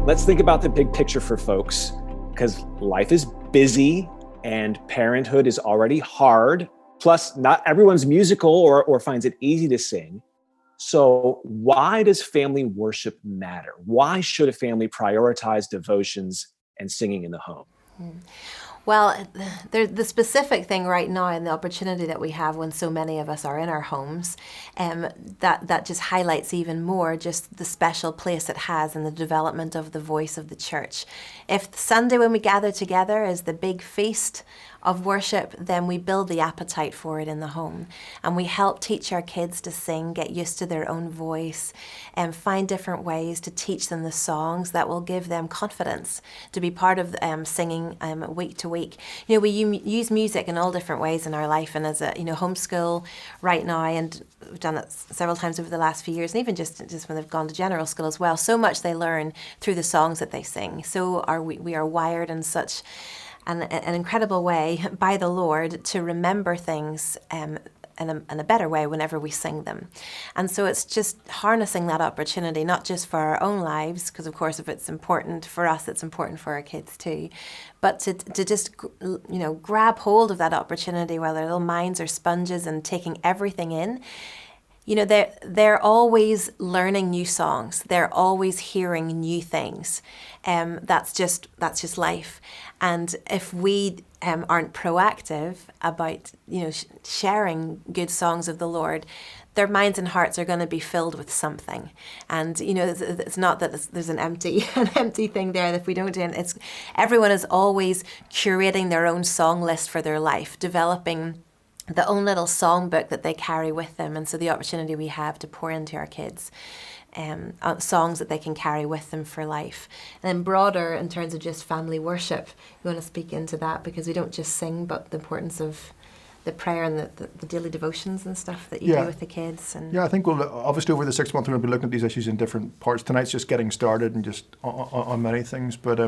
Let's think about the big picture for folks, because life is busy and parenthood is already hard. Plus, not everyone's musical or finds it easy to sing. So why does family worship matter? Why should a family prioritize devotions and singing in the home? Well, the specific thing right now and the opportunity that we have when so many of us are in our homes, that just highlights even more just the special place it has in the development of the voice of the church. If Sunday when we gather together is the big feast of worship, then we build the appetite for it in the home. And we help teach our kids to sing, get used to their own voice, and find different ways to teach them the songs that will give them confidence to be part of singing week to week. You know, we use music in all different ways in our life, and as a homeschool right now, and we've done it several times over the last few years, and even just when they've gone to general school as well, so much they learn through the songs that they sing. So we are wired in such an incredible way by the Lord to remember things in a better way whenever we sing them. And so it's just harnessing that opportunity, not just for our own lives, because of course if it's important for us, it's important for our kids too, but to just grab hold of that opportunity while their little minds are sponges and taking everything in. You know, they're always learning new songs. They're always hearing new things. That's just life. And if we aren't proactive about sharing good songs of the Lord, their minds and hearts are going to be filled with something. And it's not that there's an empty thing there. If we don't do it, everyone is always curating their own song list for their life, developing the own little songbook that they carry with them. And so the opportunity we have to pour into our kids songs that they can carry with them for life. And then broader in terms of just family worship, we want to speak into that, because we don't just sing, but the importance of the prayer and the daily devotions and stuff that you do with the kids. And I think we'll obviously over the 6 months we're going to be looking at these issues in different parts. Tonight's just getting started and just on many things. But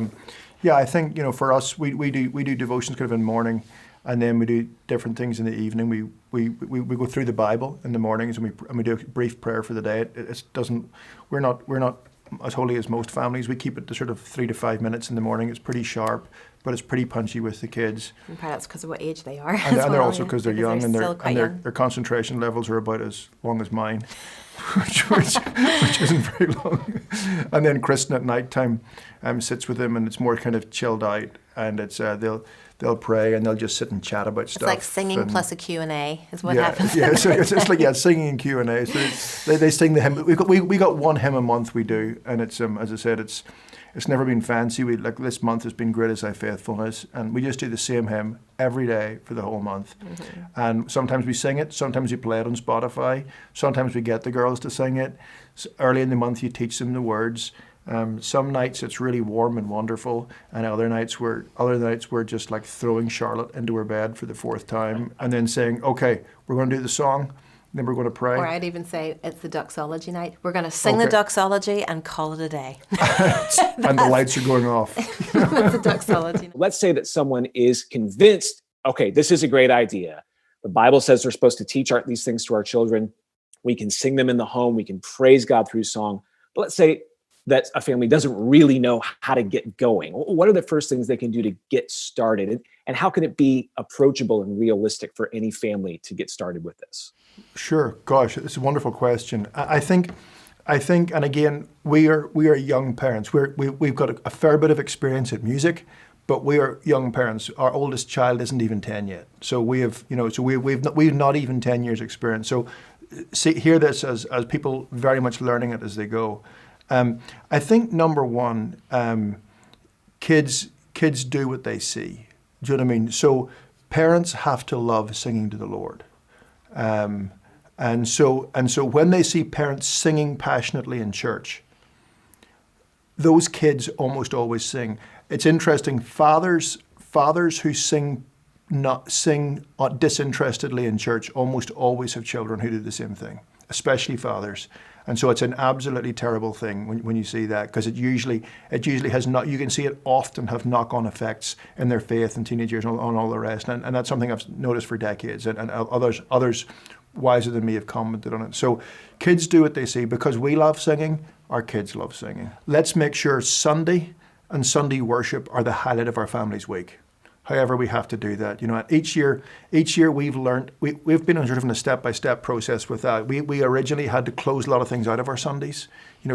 I think for us we do devotions kind of in the morning. And then we do different things in the evening. We go through the Bible in the mornings, and we do a brief prayer for the day. We're not as holy as most families. We keep it to sort of 3 to 5 minutes in the morning. It's pretty sharp, but it's pretty punchy with the kids. And perhaps because of what age they are. And they're also because they're young, and their concentration levels are about as long as mine, which isn't very long. And then Kristyn at night time sits with them, and it's more kind of chilled out, and it's they'll pray and they'll just sit and chat about stuff. It's like singing plus a Q&A is what happens. Yeah, so it's like singing and Q&A. So they sing the hymn. We got one hymn a month we do, and it's as I said, it's never been fancy. This month has been Great Is Thy Faithfulness, and we just do the same hymn every day for the whole month. Mm-hmm. And sometimes we sing it, sometimes we play it on Spotify, sometimes we get the girls to sing it. So early in the month you teach them the words. Some nights it's really warm and wonderful, and other nights we're just like throwing Charlotte into her bed for the 4th time, and then saying, "Okay, we're going to do the song, then we're going to pray." Or I'd even say it's the doxology night. We're going to sing the doxology and call it a day. And the lights are going off. That's the doxology. Let's say that someone is convinced, okay, this is a great idea. The Bible says we're supposed to teach these things to our children. We can sing them in the home. We can praise God through song. But let's say that a family doesn't really know how to get going. What are the first things they can do to get started? And how can it be approachable and realistic for any family to get started with this? Sure. Gosh, it's a wonderful question. I think, and again, we are young parents. We've got a fair bit of experience at music, but we are young parents. Our oldest child isn't even 10 yet. So we've not even 10 years experience. So hear this as people very much learning it as they go. I think number one, kids do what they see. Do you know what I mean? So parents have to love singing to the Lord, and so when they see parents singing passionately in church, those kids almost always sing. It's interesting. Fathers who sing disinterestedly in church almost always have children who do the same thing, especially fathers. And so it's an absolutely terrible thing when you see that, because it usually has not. You can see it often have knock-on effects in their faith and teenage years and all the rest. And that's something I've noticed for decades. And others wiser than me have commented on it. So kids do what they see. Because we love singing, our kids love singing. Let's make sure Sunday and Sunday worship are the highlight of our family's week. However, we have to do that. Each year we've learned, we've been on sort of a step-by-step process with that. We originally had to close a lot of things out of our Sundays,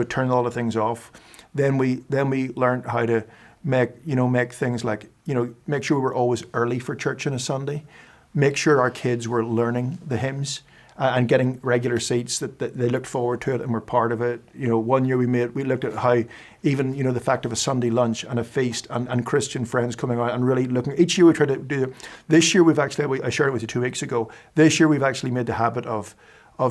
turn a lot of things off. Then we learned how to make things like, make sure we were always early for church on a Sunday, make sure our kids were learning the hymns and getting regular seats that they looked forward to it and were part of it. One year we looked at how even, the fact of a Sunday lunch and a feast and Christian friends coming out and really looking. Each year we try to do it. This year I shared it with you 2 weeks ago. This year we've actually made the habit of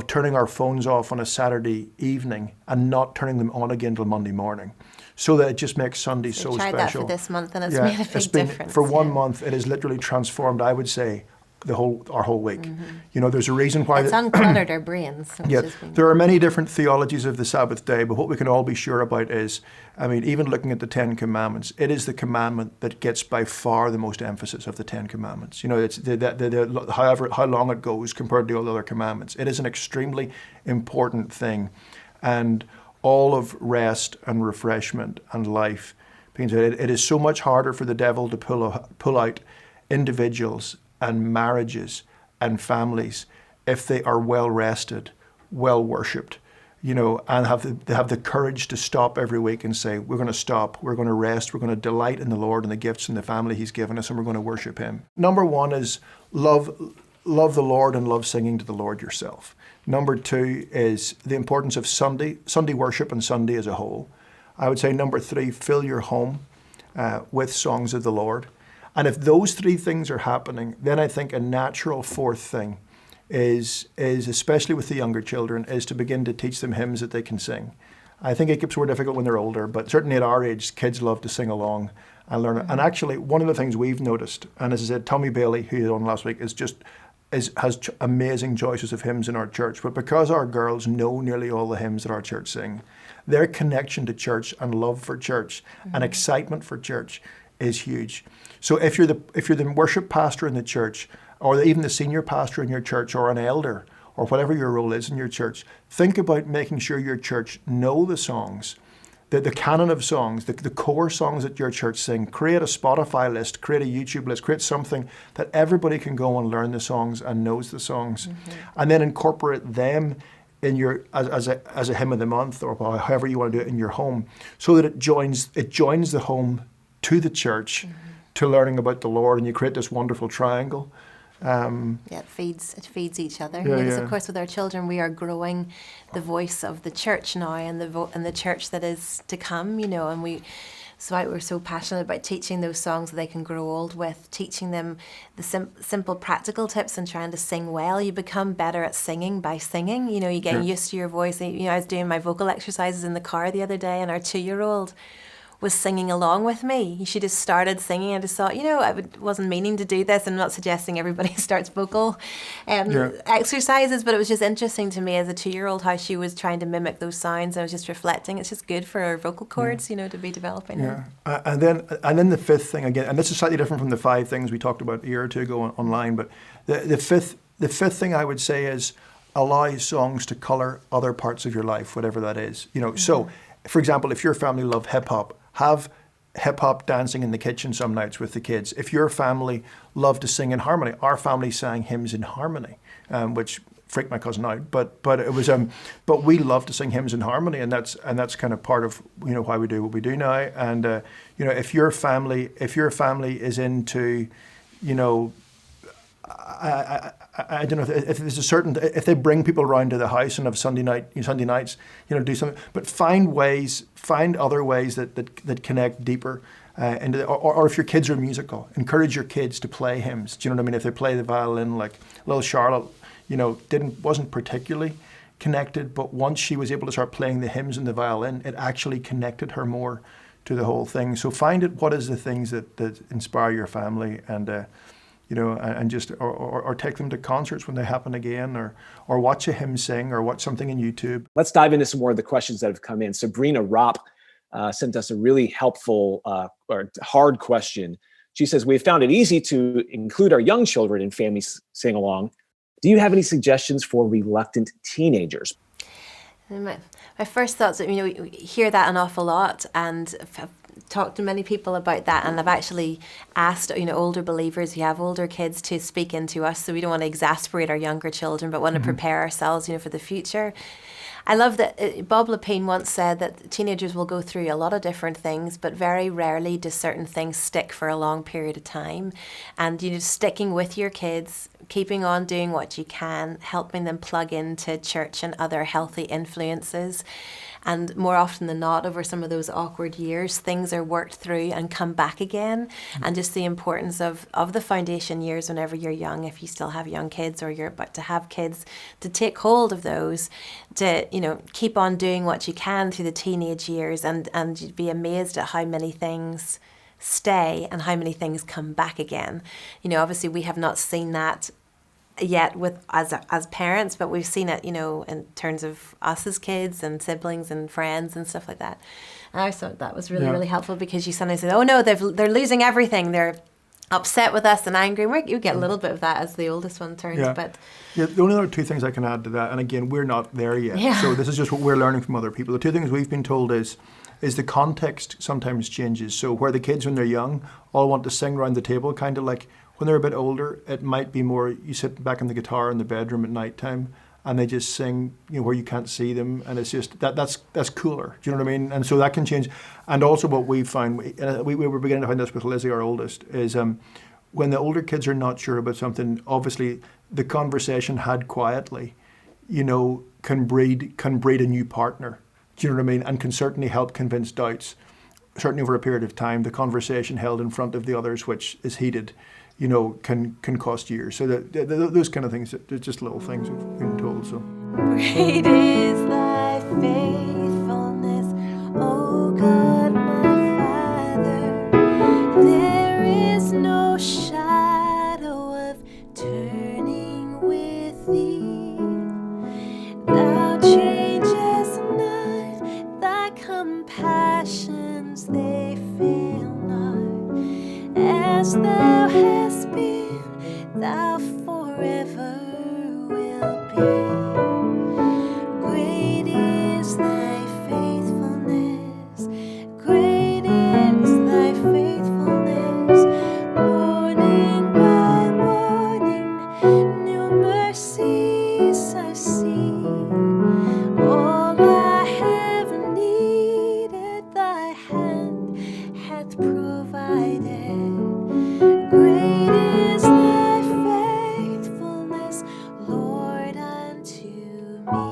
turning our phones off on a Saturday evening and not turning them on again till Monday morning, so that it just makes Sunday so special. Tried that for this month, and it's made a big difference. For 1 month, it has literally transformed, I would say, our whole week. Mm-hmm. There's a reason why it's uncluttered our brains. There are many different theologies of the Sabbath day, but what we can all be sure about is, even looking at the Ten Commandments, it is the commandment that gets by far the most emphasis of the Ten Commandments. It's however how long it goes compared to all the other commandments. It is an extremely important thing, and all of rest and refreshment and life. It is so much harder for the devil to pull out individuals and marriages and families if they are well rested, well worshipped, and they have the courage to stop every week and say, we're going to stop, we're going to rest, we're going to delight in the Lord and the gifts and the family He's given us, and we're going to worship Him. Number one is love the Lord and love singing to the Lord yourself. Number two is the importance of Sunday worship and Sunday as a whole. I would say number three, fill your home with songs of the Lord. And if those three things are happening, then I think a natural fourth thing is especially with the younger children, is to begin to teach them hymns that they can sing. I think it gets more difficult when they're older, but certainly at our age, kids love to sing along and learn it. And actually, one of the things we've noticed, and as I said, Tommy Bailey, who was on last week, has amazing choices of hymns in our church. But because our girls know nearly all the hymns that our church sing, their connection to church and love for church and excitement for church is huge. So if you're the worship pastor in the church, or even the senior pastor in your church, or an elder, or whatever your role is in your church, think about making sure your church know the songs, the canon of songs, the core songs that your church sing. Create a Spotify list, create a YouTube list, create something that everybody can go and learn the songs and knows the songs, and then incorporate them in your as a hymn of the month, or however you want to do it in your home, so that it joins the home to the church, to learning about the Lord, and you create this wonderful triangle. It feeds each other. Because of course with our children we are growing the voice of the church now, and the church that is to come, and we're so passionate about teaching those songs that they can grow old with, teaching them the simple practical tips and trying to sing well. You become better at singing by singing. You get used to your voice. I was doing my vocal exercises in the car the other day, and our 2-year-old was singing along with me. She just started singing. I just thought, wasn't meaning to do this. I'm not suggesting everybody starts vocal exercises, but it was just interesting to me as a 2-year-old how she was trying to mimic those sounds. I was just reflecting. It's just good for our vocal cords, to be developing. Yeah, and then the fifth thing again, and this is slightly different from the 5 things we talked about a year or two ago online, but the fifth thing I would say is allow songs to colour other parts of your life, whatever that is. So, for example, if your family love hip hop, have hip-hop dancing in the kitchen some nights with the kids. If your family love to sing in harmony, our family sang hymns in harmony, which freaked my cousin out. But it was but we love to sing hymns in harmony, and that's kind of part of why we do what we do now. And if your family is into I don't know if there's if they bring people around to the house and have Sunday nights, do something, but find other ways that connect deeper into or if your kids are musical, encourage your kids to play hymns. Do you know what I mean? If they play the violin, like little Charlotte, wasn't particularly connected, but once she was able to start playing the hymns and the violin, it actually connected her more to the whole thing. So what is the things that inspire your family, and and just or take them to concerts when they happen again, or watch a hymn sing, or watch something on YouTube. Let's dive into some more of the questions that have come in. Sabrina Ropp sent us a really helpful or hard question. She says, "We've found it easy to include our young children in family sing-along. Do you have any suggestions for reluctant teenagers? My first thoughts, we hear that an awful lot, and I've talked to many people about that, and I've actually asked, older believers who have older kids to speak into us, so we don't want to exasperate our younger children, but want to prepare ourselves, for the future. I love that Bob Lepine once said that teenagers will go through a lot of different things, but very rarely do certain things stick for a long period of time. And, sticking with your kids, keeping on doing what you can, helping them plug into church and other healthy influences. And more often than not, over some of those awkward years, things are worked through and come back again. And just the importance of the foundation years whenever you're young, if you still have young kids or you're about to have kids, to take hold of those, to, keep on doing what you can through the teenage years, and you'd be amazed at how many things stay and how many things come back again. Obviously we have not seen that yet with as parents, but we've seen it, in terms of us as kids and siblings and friends and stuff like that. And I thought that was really, really helpful, because you sometimes say, oh no, they're losing everything. They're upset with us and angry. You get a little bit of that as the oldest one turns. But the only other two things I can add to that, and again, we're not there yet. Yeah. So this is just what we're learning from other people. The two things we've been told is the context sometimes changes. So where the kids, when they're young, all want to sing around the table, kind of like when they're a bit older, it might be more you sit back on the guitar in the bedroom at night time and they just sing, where you can't see them, and it's just that's cooler. Do you know what I mean? And so that can change. And also what we find, we were beginning to find this with Lizzie, our oldest, is when the older kids are not sure about something, obviously the conversation had quietly, can breed a new partner. Do you know what I mean? And can certainly help convince doubts. Certainly over a period of time, the conversation held in front of the others, which is heated, can cost years. So those kind of things, they're just little things we've been told. So great is thy faithfulness, O God, my Father. There is no shadow of turning with thee. Thou changest not, thy compassions they fail not. As thou hast been, thou forever will be. Great is thy faithfulness, great is thy faithfulness. Morning by morning, new mercies I see. All I have needed, thy hand hath provided. Great is thy faithfulness, Lord, unto me.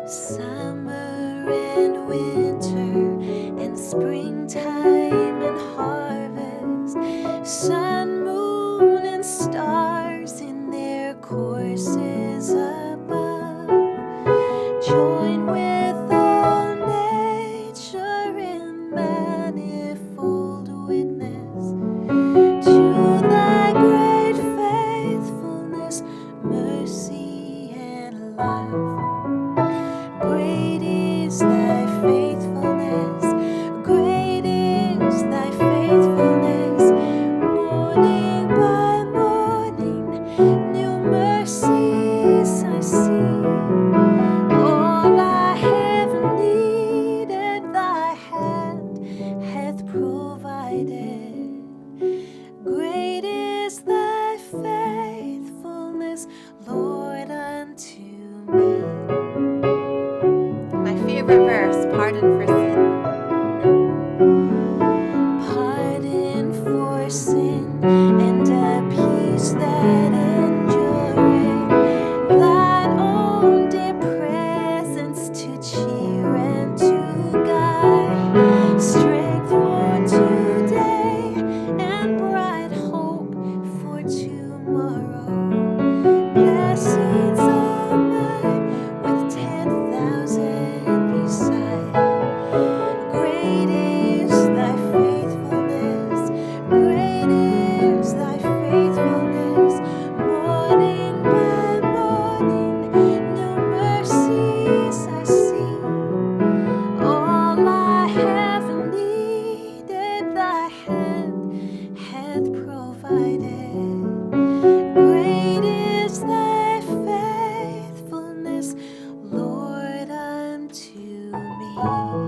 Summer and winter and springtime and harvest, sun, moon, and stars in their courses above, join with all nature in manifold witness to thy great faithfulness, mercy, and love. Great is thy faithfulness, great is thy faithfulness. me.